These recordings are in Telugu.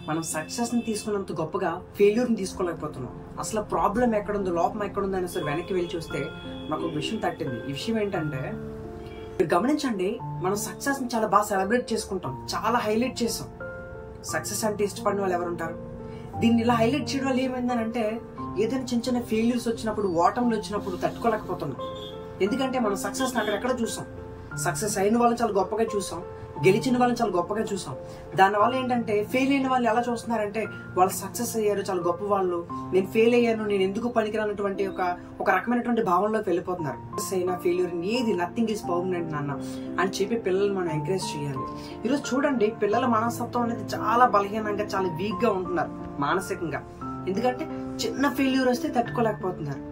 మనం సక్సెస్ని తీసుకున్నంత గొప్పగా ఫెయిల్యూర్ని తీసుకోలేకపోతున్నాం. అసలు ప్రాబ్లం ఎక్కడుందో, లోపం ఎక్కడుందో అని సరే వెనక్కి వెళ్ళి చూస్తే నాకు ఒక విషయం తట్టింది. ఈ విషయం ఏంటంటే, మీరు గమనించండి, మనం సక్సెస్ని చాలా బాగా సెలబ్రేట్ చేసుకుంటాం, చాలా హైలైట్ చేసాం. సక్సెస్ అంటే ఇష్టపడిన వాళ్ళు ఎవరు ఉంటారు? దీన్ని ఇలా హైలైట్ చేయడం వల్ల ఏమైందనంటే, ఏదైనా చిన్న చిన్న ఫెయిల్యూర్స్ వచ్చినప్పుడు, ఓటములు వచ్చినప్పుడు తట్టుకోలేకపోతున్నాం. ఎందుకంటే మనం సక్సెస్ని అక్కడెక్కడ చూసాం. సక్సెస్ అయిన వాళ్ళని చాలా గొప్పగా చూసాం, గెలిచిన వాళ్ళని చాలా గొప్పగా చూసాం. దానివల్ల ఏంటంటే ఫెయిల్ అయిన వాళ్ళు ఎలా చూస్తున్నారంటే, వాళ్ళు సక్సెస్ అయ్యారు, చాలా గొప్ప వాళ్ళు, నేను ఫెయిల్ అయ్యాను, నేను ఎందుకు పనికిరానటువంటి ఒక రకమైనటువంటి భావనలోకి వెళ్ళిపోతున్నారు. సక్సెస్ అయినా ఫెయిల్యూర్ ఏది, నథింగ్ ఈజ్ పర్మనెంట్ నాన్న అని చెప్పి పిల్లల్ని మనం ఎంకరేజ్ చేయాలి. ఈరోజు చూడండి, పిల్లల మనస్తత్వం అనేది చాలా బలహీనంగా, చాలా వీక్ గా ఉంటున్నారు మానసికంగా. ఎందుకంటే చిన్న ఫెయిల్యూర్ వస్తే తట్టుకోలేకపోతున్నారు.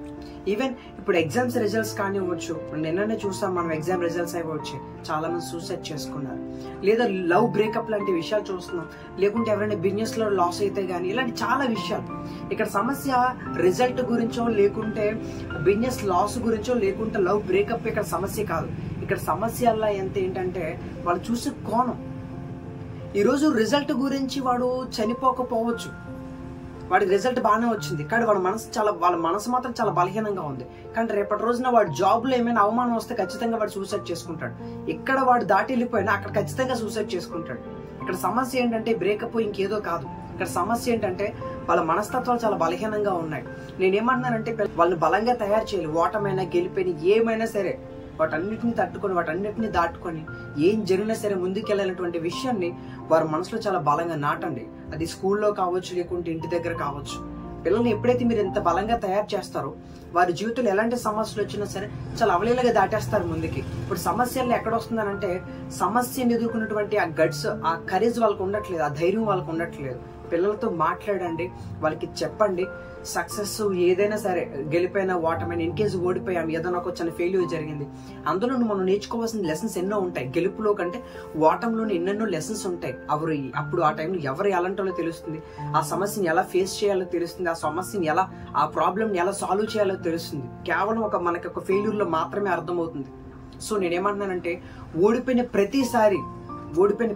ఈవెన్ ఇప్పుడు ఎగ్జామ్స్ రిజల్ట్స్ కానివ్వచ్చు, నిన్ననే చూసాం మనం, ఎగ్జామ్ రిజల్ట్స్ అవి వచ్చి చాలా మంది సూసైడ్ చేసుకున్నారు. లేదా లవ్ బ్రేకప్ లాంటి విషయాలు చూస్తున్నాం. లేకుంటే ఎవరైనా బిజినెస్ లో లాస్ అయితే గానీ, ఇలాంటి చాలా విషయాలు. ఇక్కడ సమస్య రిజల్ట్ గురించో, లేకుంటే బిజినెస్ లాస్ గురించో, లేకుంటే లవ్ బ్రేకప్ ఇక్కడ సమస్య కాదు. ఇక్కడ సమస్య ఏంటంటే వాళ్ళు చూసే కోణం. ఈరోజు రిజల్ట్ గురించి వాడు చనిపోకపోవచ్చు, వాడికి రిజల్ట్ బాగానే వచ్చింది, కానీ వాళ్ళ మనసు మాత్రం చాలా బలహీనంగా ఉంది. కానీ రేపటి రోజున వాడు జాబ్ లో ఏమైనా అవమానం వస్తే ఖచ్చితంగా వాడు సూసైడ్ చేసుకుంటాడు. ఇక్కడ వాడు దాటి వెళ్ళిపోయినా అక్కడ ఖచ్చితంగా సూసైడ్ చేసుకుంటాడు. ఇక్కడ సమస్య ఏంటంటే బ్రేకప్ ఇంకేదో కాదు. ఇక్కడ సమస్య ఏంటంటే వాళ్ళ మనస్తత్వాలు చాలా బలహీనంగా ఉన్నాయి. నేనేమన్నానంటే, వాళ్ళని బలంగా తయారు చేయాలి. ఓటమైనా గెలిపోయినా ఏమైనా సరే వాటన్నిటిని తట్టుకొని, వాటన్నిటిని దాటుకొని ఏం జరిగినా సరే ముందుకెళ్ళాలనేటువంటి విషయాన్ని వారి మనసులో చాలా బలంగా నాటండి. అది స్కూల్లో కావచ్చు, లేకుంటే ఇంటి దగ్గర కావచ్చు. పిల్లల్ని ఎప్పుడైతే మీరు ఎంత బలంగా తయారు చేస్తారో, వారి జీవితంలో ఎలాంటి సమస్యలు వచ్చినా సరే చాలా అవలీలగా దాటేస్తారు ముందుకి. ఇప్పుడు సమస్యలు ఎక్కడ వస్తుందనంటే, సమస్యను ఎదుర్కొన్నటువంటి ఆ గట్స్, ఆ కరేజ్ వాళ్ళకు ఉండట్లేదు, ఆ ధైర్యం వాళ్ళకు ఉండట్లేదు. పిల్లలతో మాట్లాడండి, వాళ్ళకి చెప్పండి. సక్సెస్ ఏదైనా సరే, గెలిపోయినా ఓటమైనా, ఇన్ కేసు ఓడిపోయాం, ఏదైనా ఒక చిన్న ఫెయిల్యూర్ జరిగింది, అందులో మనం నేర్చుకోవాల్సిన లెసన్స్ ఎన్నో ఉంటాయి. గెలుపులో కంటే ఓటంలోనే ఎన్నెన్నో లెసన్స్ ఉంటాయి. అప్పుడు ఆ టైంలో ఎవరు ఎలాంటో తెలుస్తుంది, ఆ సమస్యని ఎలా ఫేస్ చేయాలో తెలుస్తుంది, ఆ సమస్యని ఎలా, ఆ ప్రాబ్లమ్ని ఎలా సాల్వ్ చేయాలో తెలుస్తుంది. కేవలం మనకి ఒక ఫెయిల్యూర్ లో మాత్రమే అర్థమవుతుంది. సో నేనేమంటున్నానంటే, ఓడిపోయిన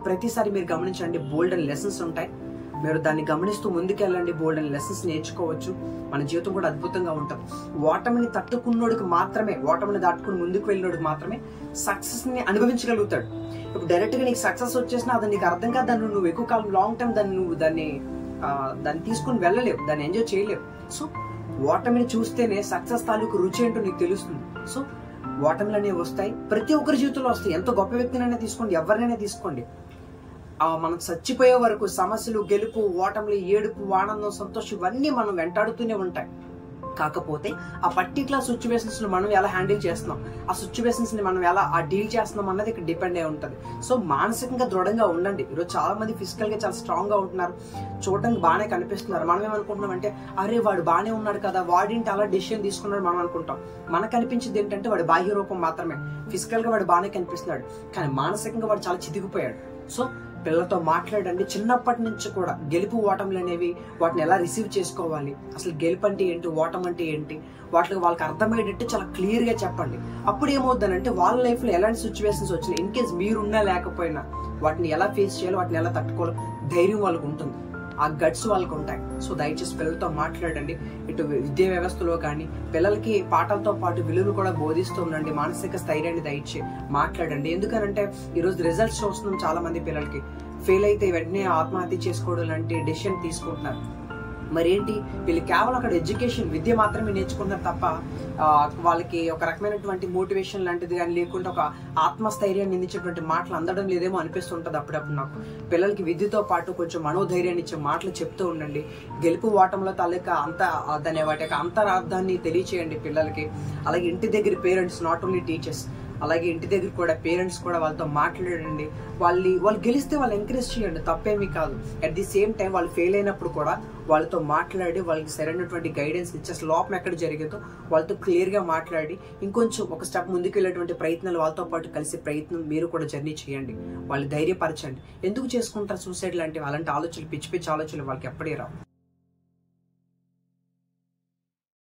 ప్రతిసారి మీరు గమనించండి, బోల్డ్ అండ్ లెసన్స్ ఉంటాయి. మీరు దాన్ని గమనిస్తూ ముందుకెళ్ళండి, బోల్డ్ అండ్ లెసన్స్ నేర్చుకోవచ్చు. మన జీవితం కూడా అద్భుతంగా ఉంటుంది. ఓటమిని తట్టుకున్నోడికి మాత్రమే, ఓటమిని దాటుకుని ముందుకు వెళ్ళినోడికి మాత్రమే సక్సెస్ ని అనుభవించగలుగుతాడు. ఇప్పుడు డైరెక్ట్ గా నీకు సక్సెస్ వచ్చేసినా అది నీకు అర్థం కాదు, దాన్ని నువ్వు ఎక్కువ కాలం లాంగ్ టైం దాన్ని తీసుకుని వెళ్ళలేవు, దాన్ని ఎంజాయ్ చేయలేవు. సో ఓటమిని చూస్తేనే సక్సెస్ తాలూకు రుచి ఏంటో నీకు తెలుస్తుంది. సో ఓటమిలు అనేవి వస్తాయి, ప్రతి ఒక్కరి జీవితంలో వస్తాయి. ఎంత గొప్ప వ్యక్తినైనా తీసుకోండి, ఎవరినైనా తీసుకోండి, మనం చచ్చిపోయే వరకు సమస్యలు, గెలుపు, ఓటములు, ఏడుపు, ఆనందం, సంతోషం ఇవన్నీ మనం వెంటాడుతూనే ఉంటాయి. కాకపోతే ఆ పర్టికులర్ సిచ్యువేషన్స్ ని మనం ఎలా హ్యాండిల్ చేస్తున్నాం, ఆ సిచ్యువేషన్స్ ని మనం ఎలా డీల్ చేస్తున్నాం అన్నది ఇక్కడ డిపెండ్ అయి ఉంటుంది. సో మానసికంగా దృఢంగా ఉండండి. ఈరోజు చాలా మంది ఫిజికల్ గా చాలా స్ట్రాంగ్ గా ఉంటున్నారు, చూడడానికి బాగానే కనిపిస్తున్నారు. మనం ఏమనుకుంటున్నాం అంటే, అరే వాడు బాగానే ఉన్నాడు కదా, వాడింటి అలా డెసిషన్ తీసుకున్నాడు మనం అనుకుంటాం. మనకు అనిపించింది ఏంటంటే వాడి బాహ్య రూపం మాత్రమే, ఫిజికల్ గా వాడు బాగానే కనిపిస్తున్నాడు, కానీ మానసికంగా వాడు చాలా చితికిపోయాడు. సో పిల్లలతో మాట్లాడండి. చిన్నప్పటి నుంచి కూడా గెలుపు ఓటములు అనేవి, వాటిని ఎలా రిసీవ్ చేసుకోవాలి, అసలు గెలుపు అంటే ఏంటి, ఓటం అంటే ఏంటి, వాళ్ళకి అర్థమయ్యేటట్టు చాలా క్లియర్ గా చెప్పండి. అప్పుడు ఏమవుతుందంటే, వాళ్ళ లైఫ్ లో ఎలాంటి సిచ్యువేషన్స్ వచ్చినా, ఇన్ కేస్ మీరున్నా లేకపోయినా వాటిని ఎలా ఫేస్ చేయాలో, వాటిని ఎలా తట్టుకోవాలో ధైర్యం వాళ్ళకు ఉంటుంది, ఆ గట్స్ వాళ్ళకు ఉంటాయి. సో దయచేసి పిల్లలతో మాట్లాడండి. ఇటు విద్యా వ్యవస్థలో కానీ పిల్లలకి పాఠాలతో పాటు విలువలు కూడా బోధిస్తూ ఉండండి. మానసిక స్థైర్యాన్ని దయచేసి మాట్లాడండి. ఎందుకనంటే ఈరోజు రిజల్ట్స్ చూస్తున్నాం, చాలా మంది పిల్లలకి ఫెయిల్ అయితే వెంటనే ఆత్మహత్య చేసుకోవడం లాంటి డెసిషన్ తీసుకుంటున్నారు. మరేంటి, వీళ్ళు కేవలం అక్కడ ఎడ్యుకేషన్, విద్య మాత్రమే నేర్చుకుంటున్నారు తప్ప వాళ్ళకి ఒక రకమైనటువంటి మోటివేషన్ లాంటిది కానీ, లేకుంటే ఒక ఆత్మస్థైర్యాన్ని అందించేటువంటి మాటలు అందడం లేదేమో అనిపిస్తుంటది అప్పుడప్పుడు నాకు. పిల్లలకి విద్యతో పాటు కొంచెం మనోధైర్యాన్ని ఇచ్చే మాటలు చెప్తూ ఉండండి. గెలుపు ఓటంలో తాలూకా వాటి యొక్క అంతరార్థాన్ని తెలియచేయండి పిల్లలకి. అలాగే ఇంటి దగ్గర పేరెంట్స్, నాట్ ఓన్లీ టీచర్స్, అలాగే ఇంటి దగ్గర కూడా పేరెంట్స్ కూడా వాళ్ళతో మాట్లాడండి. వాళ్ళు గెలిస్తే వాళ్ళు ఎంకరేజ్ చేయండి, తప్పేమీ కాదు. అట్ ది సేమ్ టైం వాళ్ళు ఫెయిల్ అయినప్పుడు కూడా వాళ్ళతో మాట్లాడి వాళ్ళకి సరైనటువంటి గైడెన్స్ ఇచ్చి, అసలు లోపం ఎక్కడ జరిగిందో వాళ్ళతో క్లియర్ గా మాట్లాడి ఇంకొంచెం ఒక స్టెప్ ముందుకు వెళ్ళేటువంటి ప్రయత్నాలు వాళ్ళతో పాటు కలిసి ప్రయత్నం మీరు కూడా జర్నీ చేయండి. వాళ్ళు ధైర్యపరచండి. ఎందుకు చేసుకుంటారు సూసైడ్ లాంటివి, అలాంటి ఆలోచనలు, పిచ్చి పిచ్చి ఆలోచనలు వాళ్ళకి ఎప్పుడే రావు.